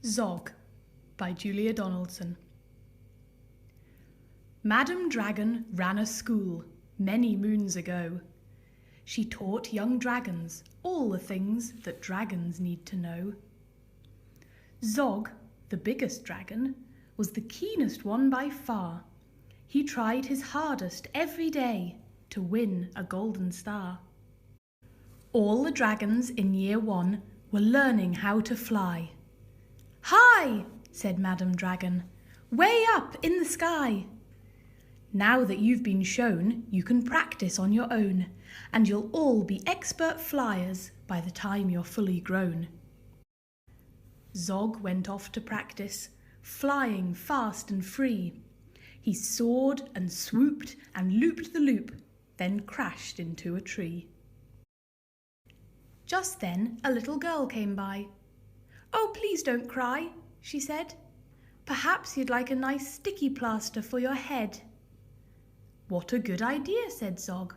Zog by Julia Donaldson. Madam Dragon ran a school many moons ago. She taught young dragons all the things that dragons need to know. Zog, the biggest dragon, was the keenest one by far. He tried his hardest every day to win a golden star. All the dragons in year 1 were learning how to fly. "Hi," said Madam Dragon, "way up in the sky. Now that you've been shown, you can practice on your own, and you'll all be expert flyers by the time you're fully grown." Zog went off to practice, flying fast and free. He soared and swooped and looped the loop, then crashed into a tree. Just then a little girl came by. "Oh, please don't cry," she said. "Perhaps you'd like a nice sticky plaster for your head." "What a good idea," said Zog.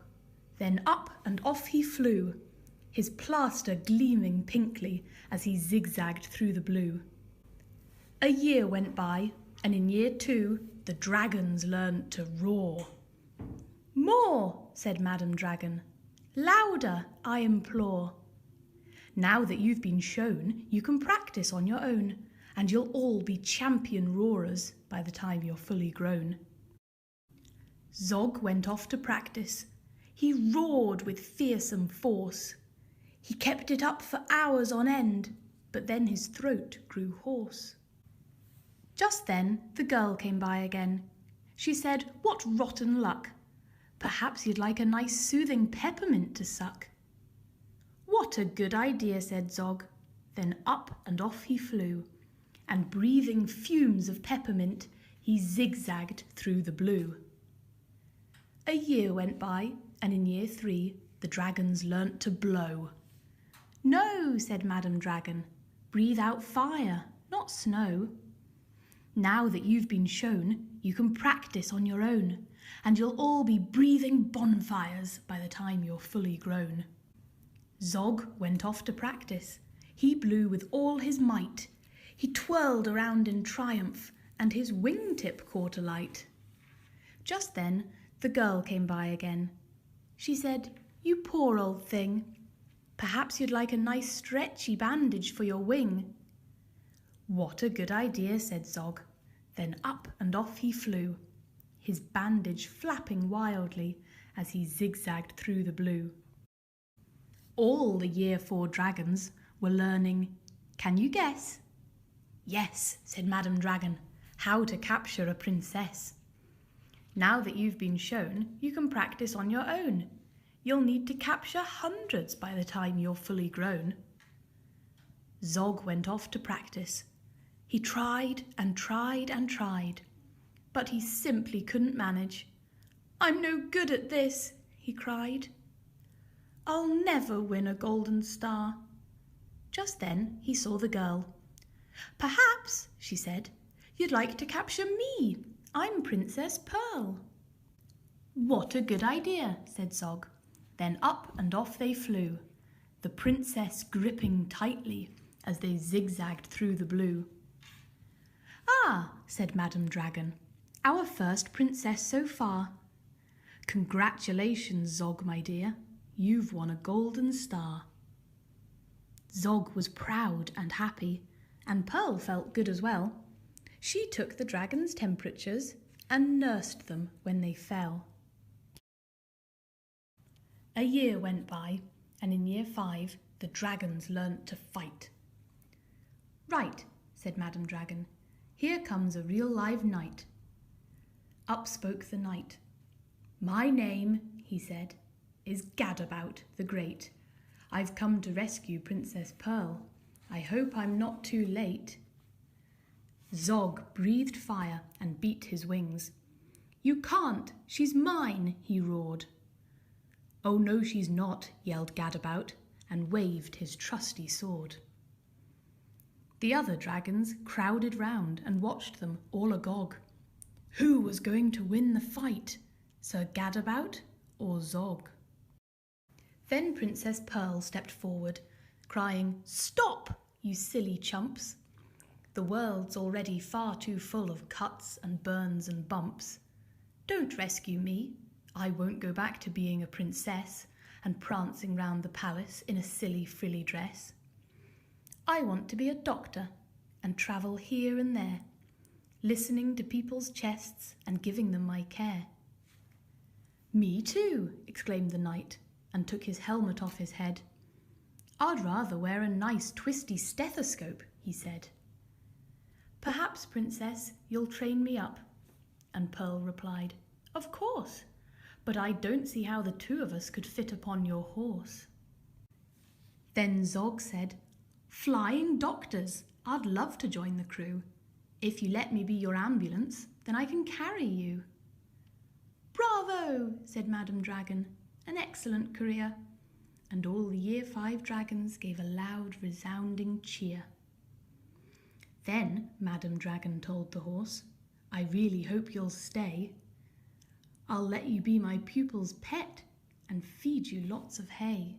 Then up and off he flew, his plaster gleaming pinkly as he zigzagged through the blue. A year went by, and in year 2 the dragons learned to roar. "More," said Madam Dragon. "Louder, I implore. Now that you've been shown, you can practice on your own, and you'll all be champion roarers by the time you're fully grown." Zog went off to practice. He roared with fearsome force. He kept it up for hours on end, but then his throat grew hoarse. Just then the girl came by again. She said, "What rotten luck! Perhaps you'd like a nice soothing peppermint to suck." "What a good idea," said Zog. Then up and off he flew, and breathing fumes of peppermint, he zigzagged through the blue. A year went by, and in year 3 the dragons learnt to blow. "No," said Madam Dragon, "breathe out fire, not snow. Now that you've been shown, you can practice on your own, and you'll all be breathing bonfires by the time you're fully grown." Zog went off to practice. He blew with all his might. He twirled around in triumph, and his wingtip caught alight. Just then the girl came by again. She said, "You poor old thing, perhaps you'd like a nice stretchy bandage for your wing." "What a good idea," said Zog. Then up and off he flew, his bandage flapping wildly as he zigzagged through the blue. All the year 4 dragons were learning, can you guess? "Yes," said Madam Dragon, "how to capture a princess. Now that you've been shown, you can practice on your own. You'll need to capture hundreds by the time you're fully grown." Zog went off to practice. He tried and tried and tried, but he simply couldn't manage. "I'm no good at this," he cried. "I'll never win a golden star." Just then he saw the girl. "Perhaps," she said, "you'd like to capture me. I'm Princess Pearl." "What a good idea," said Zog. Then up and off they flew, the princess gripping tightly as they zigzagged through the blue. "Ah," said Madam Dragon, "our first princess so far. Congratulations, Zog, my dear. You've won a golden star." Zog was proud and happy, and Pearl felt good as well. She took the dragons' temperatures and nursed them when they fell. A year went by, and in year 5 the dragons learnt to fight. "Right," said Madam Dragon, "here comes a real live knight." Up spoke the knight. "My name," he said, "is Gadabout the Great. I've come to rescue Princess Pearl. I hope I'm not too late." Zog breathed fire and beat his wings. "You can't, she's mine," he roared. "Oh no, she's not," yelled Gadabout, and waved his trusty sword. The other dragons crowded round and watched them all agog. Who was going to win the fight, Sir Gadabout or Zog? Then Princess Pearl stepped forward, crying, "Stop, you silly chumps. The world's already far too full of cuts and burns and bumps. Don't rescue me. I won't go back to being a princess and prancing round the palace in a silly frilly dress. I want to be a doctor and travel here and there, listening to people's chests and giving them my care. Me too, exclaimed the knight, and took his helmet off his head. I'd rather wear a nice twisty stethoscope, he said. Perhaps, princess, you'll train me up. And Pearl replied, Of course, but I don't see how the two of us could fit upon your horse. Then Zog said, Flying doctors, I'd love to join the crew. If you let me be your ambulance, then I can carry you. Bravo, said Madam Dragon, an excellent career. And all the Year 5 dragons gave a loud, resounding cheer. Then Madam Dragon told the horse, I really hope you'll stay. I'll let you be my pupil's pet and feed you lots of hay.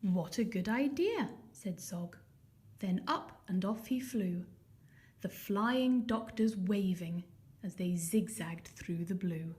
What a good idea, said Zog. Then up and off he flew, the flying doctors waving as they zigzagged through the blue.